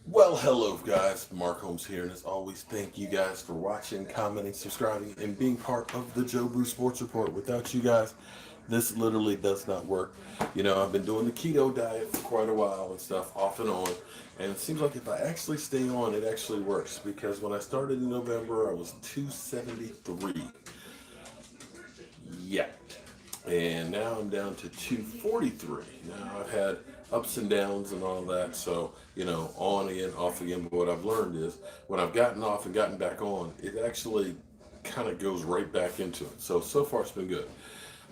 Well, hello guys, Mark Holmes here, and as always, thank you guys for watching, commenting, subscribing, and being part of the Jobu Sports Report. Without you guys, this literally does not work. I've been doing the keto diet for quite a while and stuff, off and on, and it seems like if I actually stay on, it actually works, because when I started in November, I was 273. Yeah. And now I'm down to 243. Now I've had ups and downs and all that, so on again, off again. But what I've learned is when I've gotten off and gotten back on, it actually kind of goes right back into it. So far it's been good.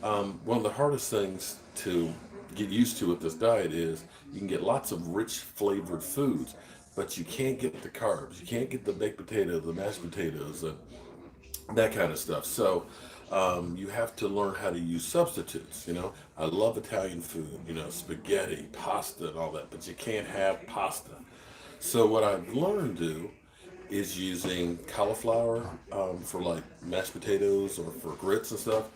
One of the hardest things to get used to with this diet is you can get lots of rich flavored foods, but you can't get the carbs. You can't get the baked potatoes, the mashed potatoes, and that kind of stuff. So you have to learn how to use substitutes. I love Italian food, spaghetti, pasta, and all that, but you can't have pasta. So what I've learned to do is using cauliflower for like mashed potatoes or for grits and stuff.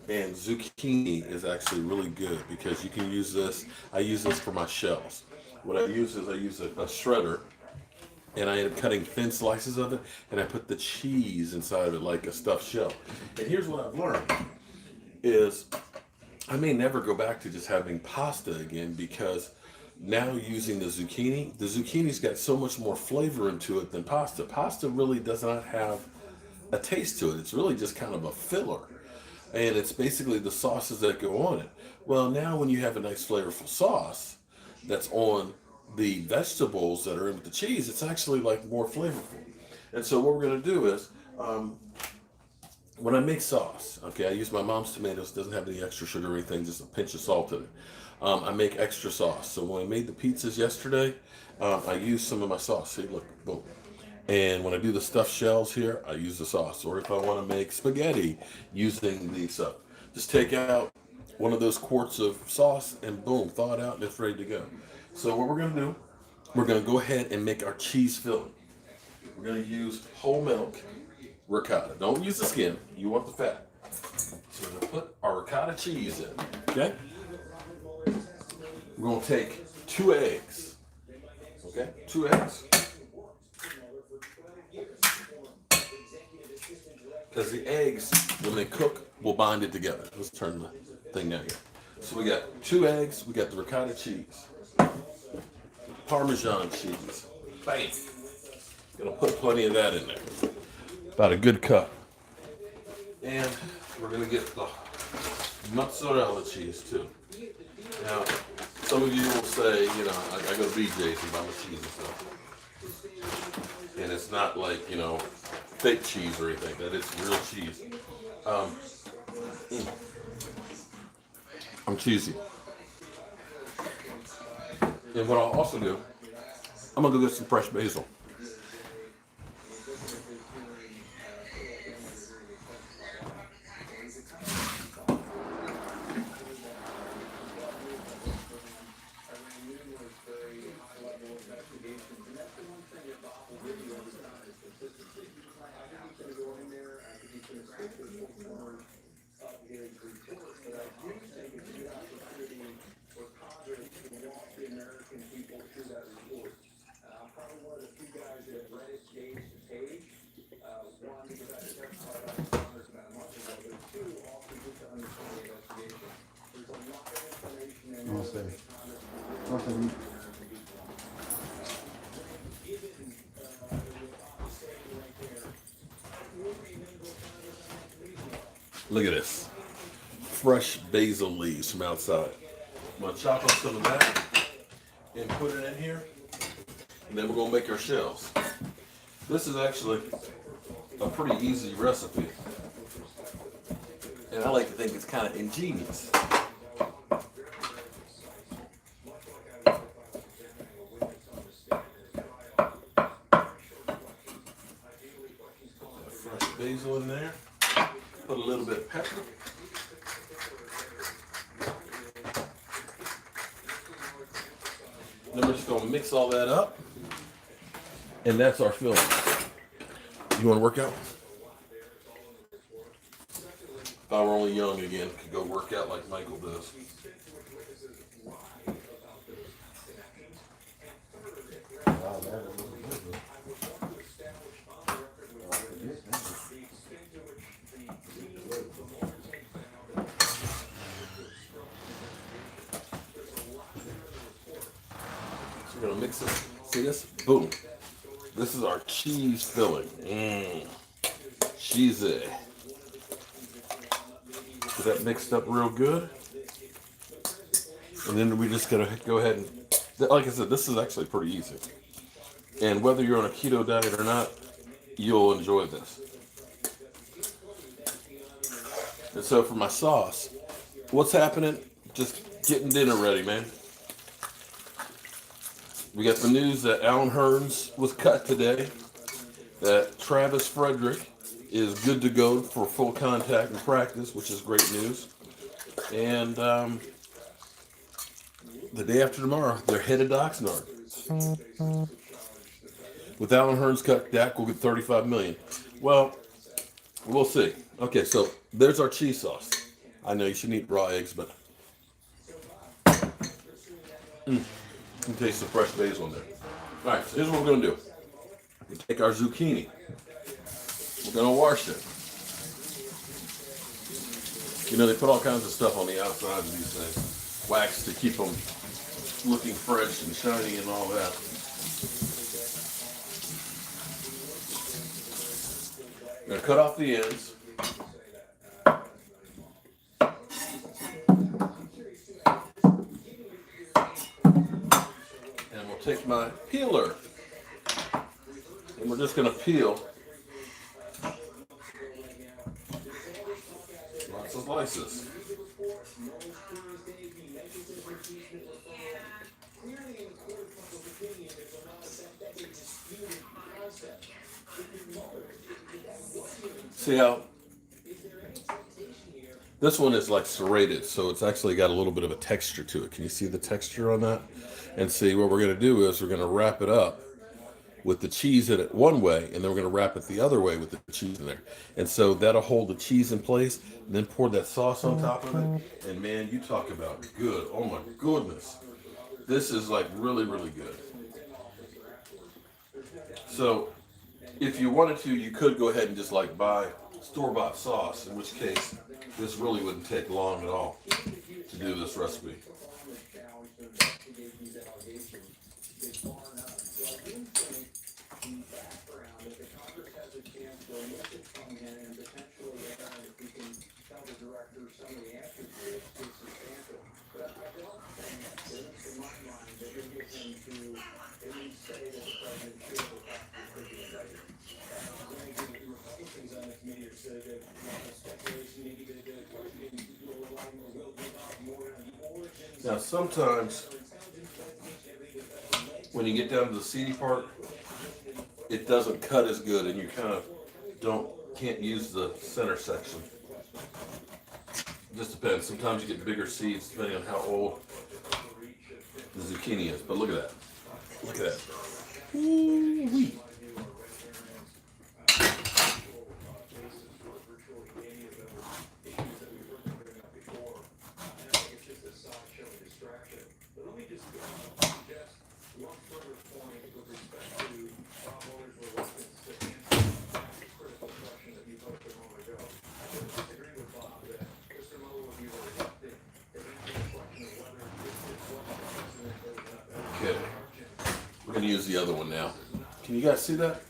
And zucchini is actually really good because you can use this. I use this for my shells. What I use is I use a shredder, and I end up cutting thin slices of it, and I put the cheese inside of it like a stuffed shell. And here's what I've learned is I may never go back to just having pasta again, because now using the zucchini's got so much more flavor into it than pasta. Pasta really does not have a taste to it. It's really just kind of a filler. And it's basically the sauces that go on it. Well, now when you have a nice flavorful sauce that's on the vegetables that are in with the cheese, it's actually like more flavorful. And so what we're going to do is, when I make sauce, okay, I use my mom's tomatoes. Doesn't have any extra sugar or anything, just a pinch of salt in it. I make extra sauce. So when I made the pizzas yesterday, I used some of my sauce. See, look, boom. And when I do the stuffed shells here, I use the sauce. Or if I want to make spaghetti using the stuff, just take out one of those quarts of sauce and boom, thaw it out and it's ready to go. So what we're going to do, we're going to go ahead and make our cheese filling. We're going to use whole milk ricotta. Don't use the skin. You want the fat. So we're going to put our ricotta cheese in. Okay? We're going to take 2 eggs. Okay? 2 eggs. Because the eggs, when they cook, will bind it together. Let's turn the thing down here. So we got 2 eggs. We got the ricotta cheese. Parmesan cheese. Bam. Gonna put plenty of that in there. About a good cup. And we're gonna get the mozzarella cheese too. Now, some of you will say, I go to BJ's and buy my cheese and stuff. And it's not like, fake cheese or anything. That is real cheese. I'm cheesy. And what I'll also do, I'm gonna go get some fresh basil. Nothing. Look at this. Fresh basil leaves from outside. I'm gonna chop up some of that and put it in here. And then we're gonna make our shells. This is actually a pretty easy recipe. And I like to think it's kind of ingenious. Fresh basil in there. Put a little bit of pepper. Then we're just gonna mix all that up. And that's our filling. You wanna work out? If I were only young again, could go work out like Michael does. Wow, that is We're gonna mix this. See this? Boom. This is our cheese filling. Cheesy. Is that mixed up real good? And then we just gotta go ahead and, like I said, this is actually pretty easy. And whether you're on a keto diet or not, you'll enjoy this. And so for my sauce, what's happening? Just getting dinner ready, man. We got the news that Alan Hearns was cut today, that Travis Frederick is good to go for full contact and practice, which is great news. And the day after tomorrow, they're headed to Oxnard. With Alan Hearns cut, Dak will get $35 million. Well, we'll see. Okay, so there's our cheese sauce. I know you shouldn't eat raw eggs, but you can taste the fresh basil in there. All right, so here's what we're going to do. We take our zucchini. We're going to wash it. You know, they put all kinds of stuff on the outside of these things. Wax to keep them looking fresh and shiny and all that. I'm going to cut off the ends. And we'll take my peeler. And we're just going to peel lots of slices. See how this one is like serrated, so it's actually got a little bit of a texture to it. Can you see the texture on that? And see, what we're going to do is we're going to wrap it up with the cheese in it one way, and then we're going to wrap it the other way with the cheese in there. And so that'll hold the cheese in place, and then pour that sauce on top of it. And man, you talk about good. Oh my goodness. This is like really, really good. So if you wanted to, you could go ahead and just like buy store-bought sauce, in which case this really wouldn't take long at all to do this recipe. Now sometimes when you get down to the seedy part, it doesn't cut as good, and you kind of can't use the center section. It just depends. Sometimes you get bigger seeds depending on how old the zucchini is. But look at that. Look at that. Ooh-wee. Okay, we're going to use the other one now. Can you guys see that?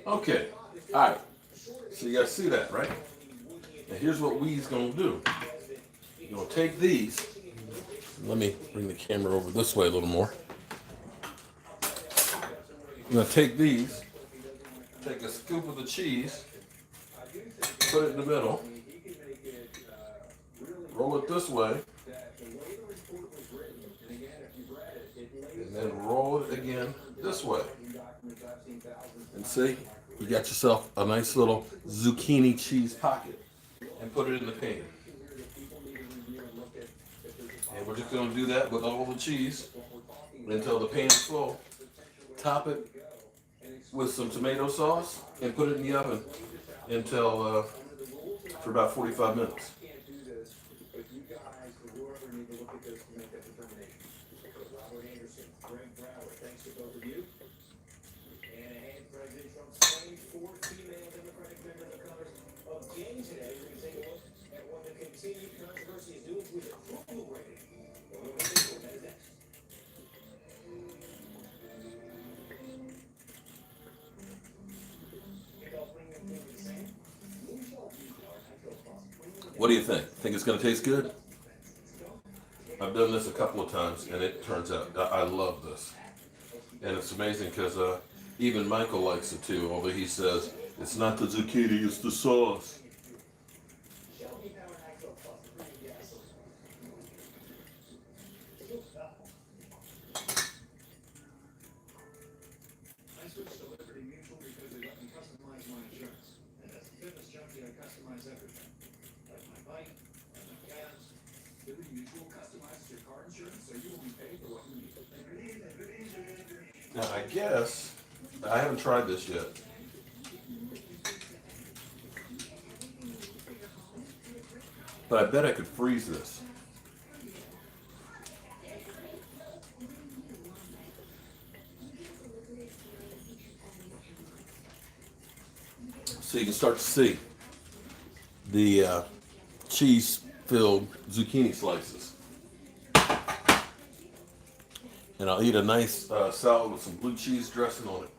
Okay, all right, so you guys see that, right? Now here's what we's gonna do. You're gonna take these, let me bring the camera over this way a little more. You're gonna take these, take a scoop of the cheese, put it in the middle, roll it this way, and then roll it again this way. And see, you got yourself a nice little zucchini cheese pocket and put it in the pan. And we're just going to do that with all the cheese until the pan's full. Top it with some tomato sauce and put it in the oven until for about 45 minutes. What do you think? Think it's going to taste good? I've done this a couple of times and it turns out I love this. And it's amazing because even Michael likes it too, although he says it's not the zucchini, it's the sauce. Now I guess, I haven't tried this yet. But I bet I could freeze this. So you can start to see the cheese-filled zucchini slices. And I'll eat a nice salad with some blue cheese dressing on it.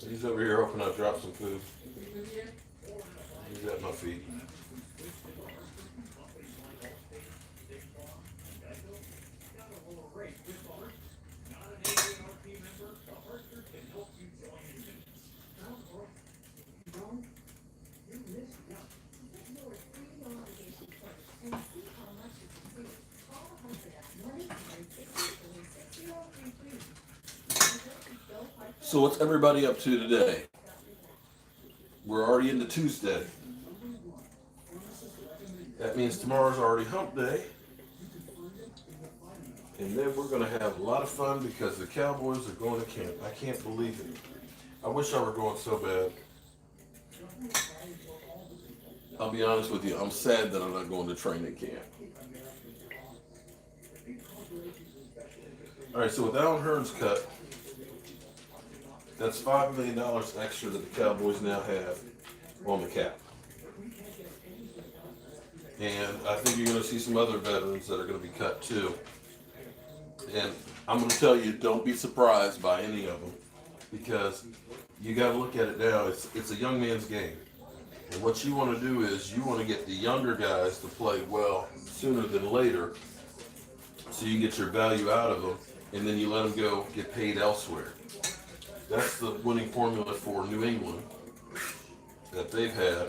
He's over here hoping I drop some food. He's at my feet. So what's everybody up to today? We're already into Tuesday. That means tomorrow's already hump day. And then we're going to have a lot of fun because the Cowboys are going to camp. I can't believe it. I wish I were going so bad. I'll be honest with you, I'm sad that I'm not going to training camp. All right, so with Alan Hearn's cut, that's $5 million extra that the Cowboys now have on the cap. And I think you're going to see some other veterans that are going to be cut too. And I'm going to tell you, don't be surprised by any of them because you got to look at it now. It's a young man's game. And what you want to do is you want to get the younger guys to play well sooner than later so you get your value out of them and then you let them go get paid elsewhere. That's the winning formula for New England that they've had.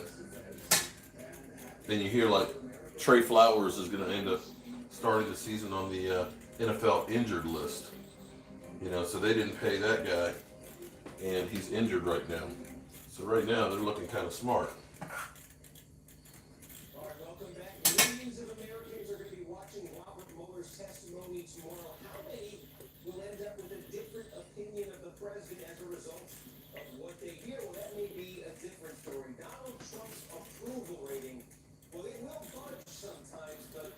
Then you hear like Trey Flowers is going to end up starting the season on the NFL injured list. You know, so they didn't pay that guy, and he's injured right now. So right now they're looking kind of smart. All right, welcome back. Millions of Americans are going to be watching Robert Mueller's testimony tomorrow. How many will end up with a different opinion of the president as a result of what they hear? Well, that may be a different story. Donald Trump's approval rating, well, it will budge sometimes, but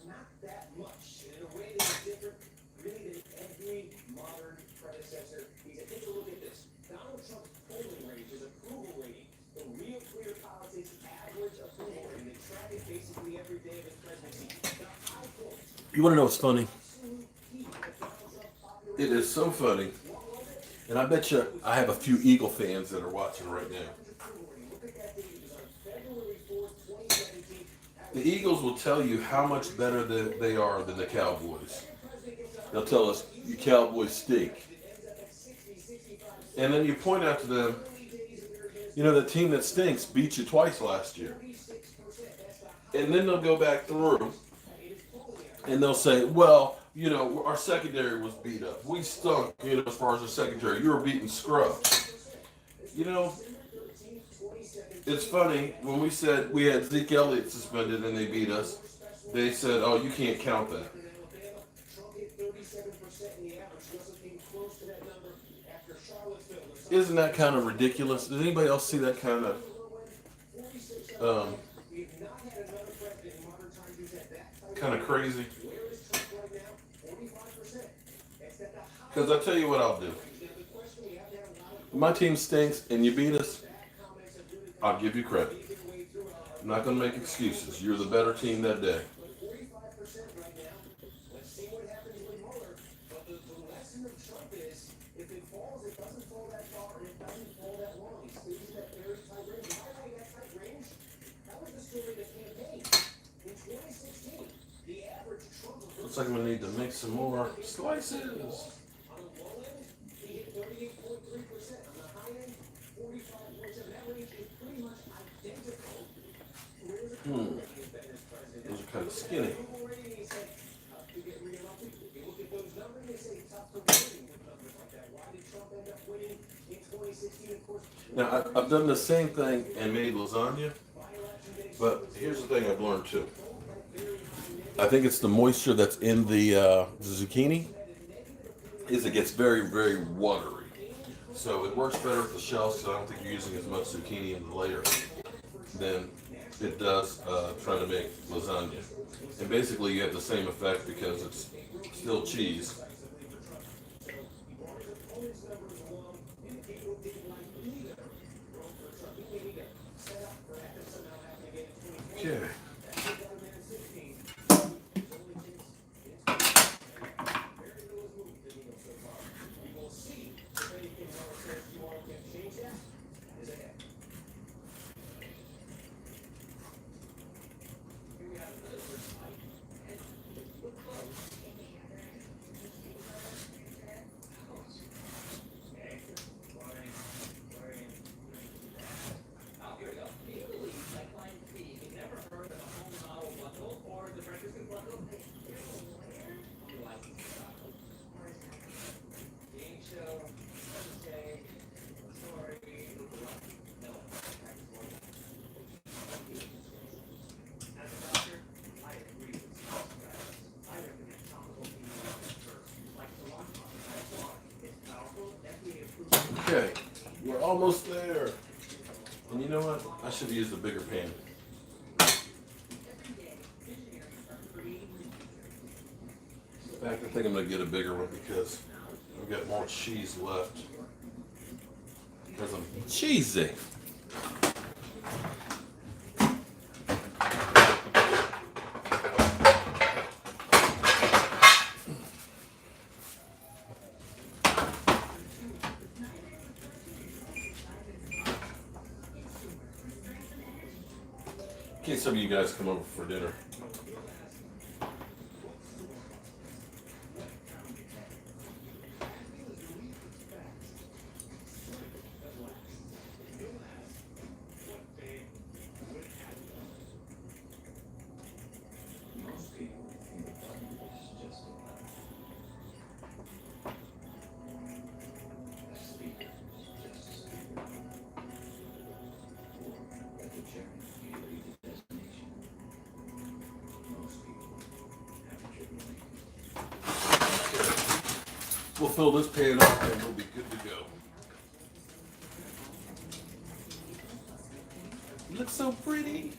not that much. And in a way that is different, really, than every modern predecessor. Take a look at this. Donald Trump's polling rate, his approval rating, the Real Clear Politics average approval rating, they track it basically every day of his presidency. The high points. You want to know what's funny? It is so funny. And I bet you I have a few Eagle fans that are watching right now. The Eagles will tell you how much better they are than the Cowboys. They'll tell us, you Cowboys stink. And then you point out to them, you know, the team that stinks beat you twice last year. And then they'll go back through and they'll say, well, you know, our secondary was beat up. We stunk, you know, as far as the secondary. You were beating scrubs. You know, it's funny, when we said we had Zeke Elliott suspended and they beat us, they said, oh, you can't count that. Isn't that kind of ridiculous? Does anybody else see that kind of crazy? Because I tell you what I'll do. If my team stinks and you beat us, I'll give you credit. I'm not going to make excuses. You're the better team that day. Looks like I'm going to need to make some more slices. Those are kind of skinny. Now, I've done the same thing and made lasagna, but here's the thing I've learned too. I think it's the moisture that's in the zucchini, is it gets very, very watery. So it works better with the shells, because I don't think you're using as much zucchini in the layer than it does trying to make lasagna. And basically you have the same effect because it's still cheese. Okay. Okay, we're almost there. And you know what? I should have used a bigger pan. In fact, I think I'm going to get a bigger one because I've got more cheese left. Because I'm cheesy. In case some of you guys come over for dinner. We'll fill this pan up and we'll be good to go. You look so pretty.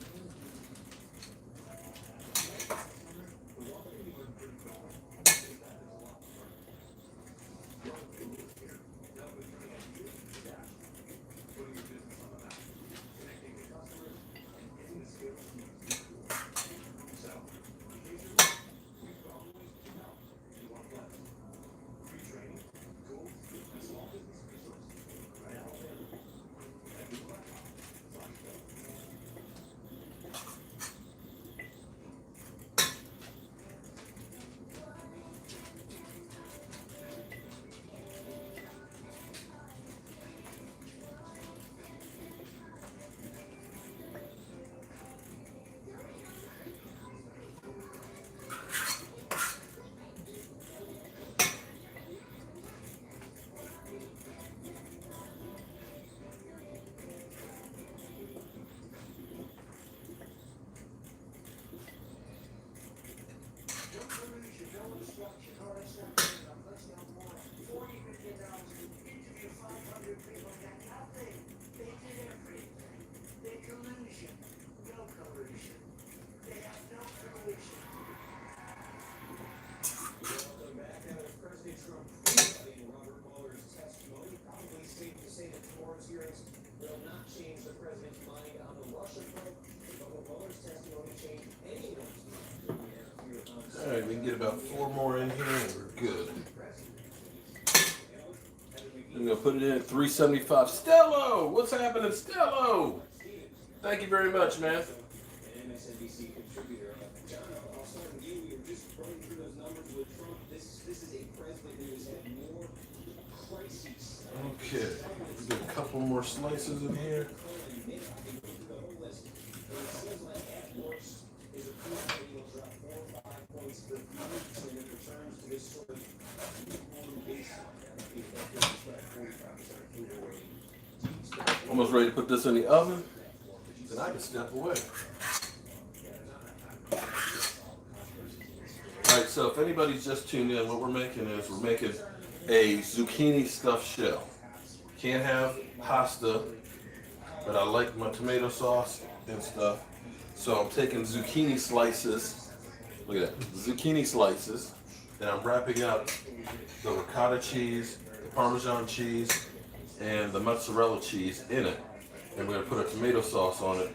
about 4 more in here and we're good. I'm gonna put it in at 375. Stello, what's happening, Stello? Thank you very much, man. MSNBC contributor. John, I'll start with you. You're just running through those numbers with Trump. This is a president who has had more crises. Okay, we got a couple more slices in here. Almost ready to put this in the oven, then I can step away. Alright, so if anybody's just tuned in, what we're making is we're making a zucchini stuffed shell. Can't have pasta, but I like my tomato sauce and stuff. So I'm taking zucchini slices, look at that, zucchini slices, and I'm wrapping up the ricotta cheese, the Parmesan cheese, and the mozzarella cheese in it. And we're gonna put a tomato sauce on it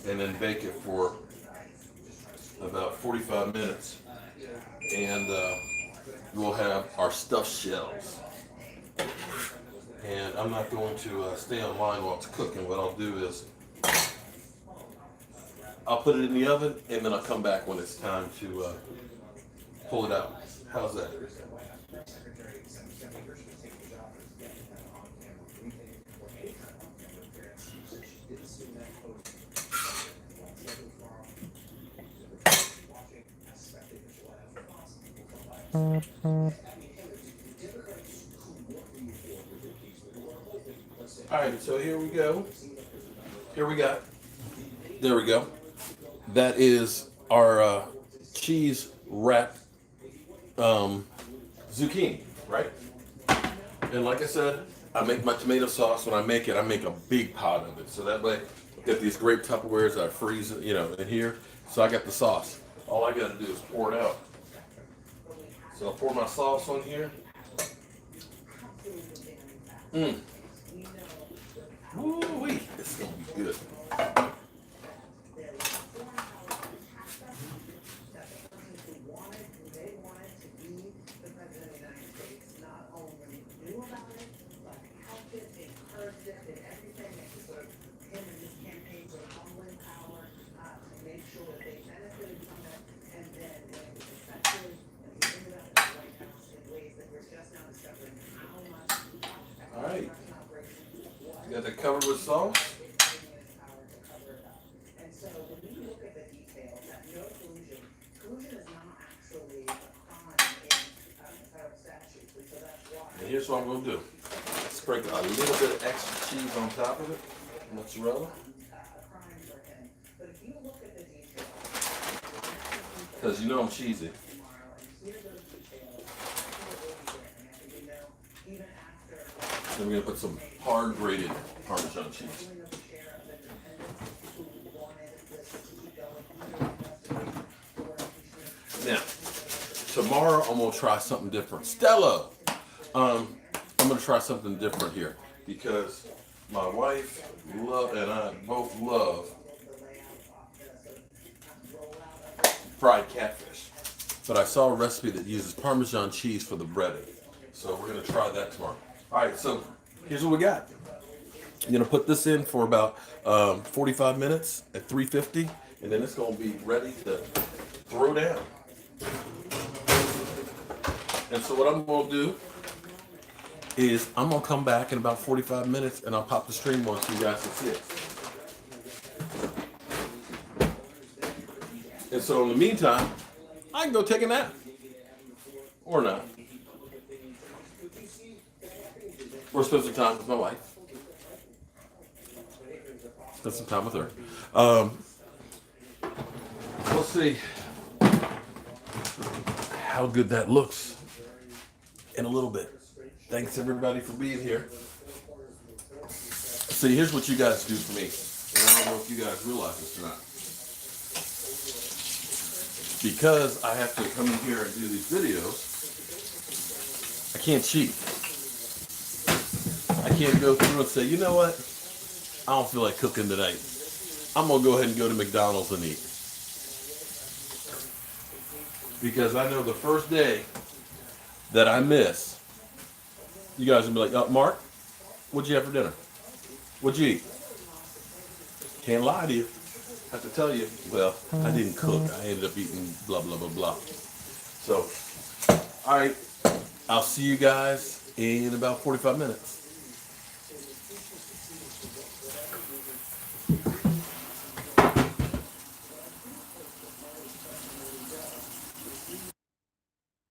and then bake it for about 45 minutes. And we'll have our stuffed shells. And I'm not going to stay online while it's cooking. What I'll do is I'll put it in the oven and then I'll come back when it's time to pull it out. How's that? All right, so here we go. There we go. That is our cheese wrapped zucchini, right? And like I said, I make my tomato sauce. When I make it, I make a big pot of it. So that way, I get these great Tupperwares that I freeze, in here. So I got the sauce. All I got to do is pour it out. So I'll pour my sauce on here. Woo-wee, it's gonna be good. All right. Got that covered with sauce. And so when you look at the details, that no collusion is not actually a crime in federal statutes, and so that's why. And here's what I'm gonna do. Sprinkle a little bit of extra cheese on top of it, mozzarella. But if you look at the details, Because you know I'm cheesy. Then we're gonna put some hard grated Parmesan cheese. Now, tomorrow I'm gonna try something different. Stella, I'm gonna try something different here because my wife and I both love fried catfish. But I saw a recipe that uses Parmesan cheese for the breading. So we're gonna try that tomorrow. All right, so here's what we got. I'm gonna put this in for about 45 minutes at 350, and then it's gonna be ready to throw down. And so what I'm gonna do is I'm gonna come back in about 45 minutes and I'll pop the stream on so you guys can see it. And so in the meantime, I can go take a nap. Or not. Or spend some time with my wife. Spend some time with her. We'll see how good that looks in a little bit. Thanks everybody for being here. See, here's what you guys do for me. And I don't know if you guys realize this or not. Because I have to come in here and do these videos, I can't cheat. I can't go through and say, you know what? I don't feel like cooking tonight. I'm going to go ahead and go to McDonald's and eat. because I know the first day that I miss, you guys will be like, Mark, what'd you have for dinner? What'd you eat? Can't lie to you. I have to tell you, well, I didn't cook. I ended up eating blah, blah, blah, blah. So, all right, I'll see you guys in about 45 minutes.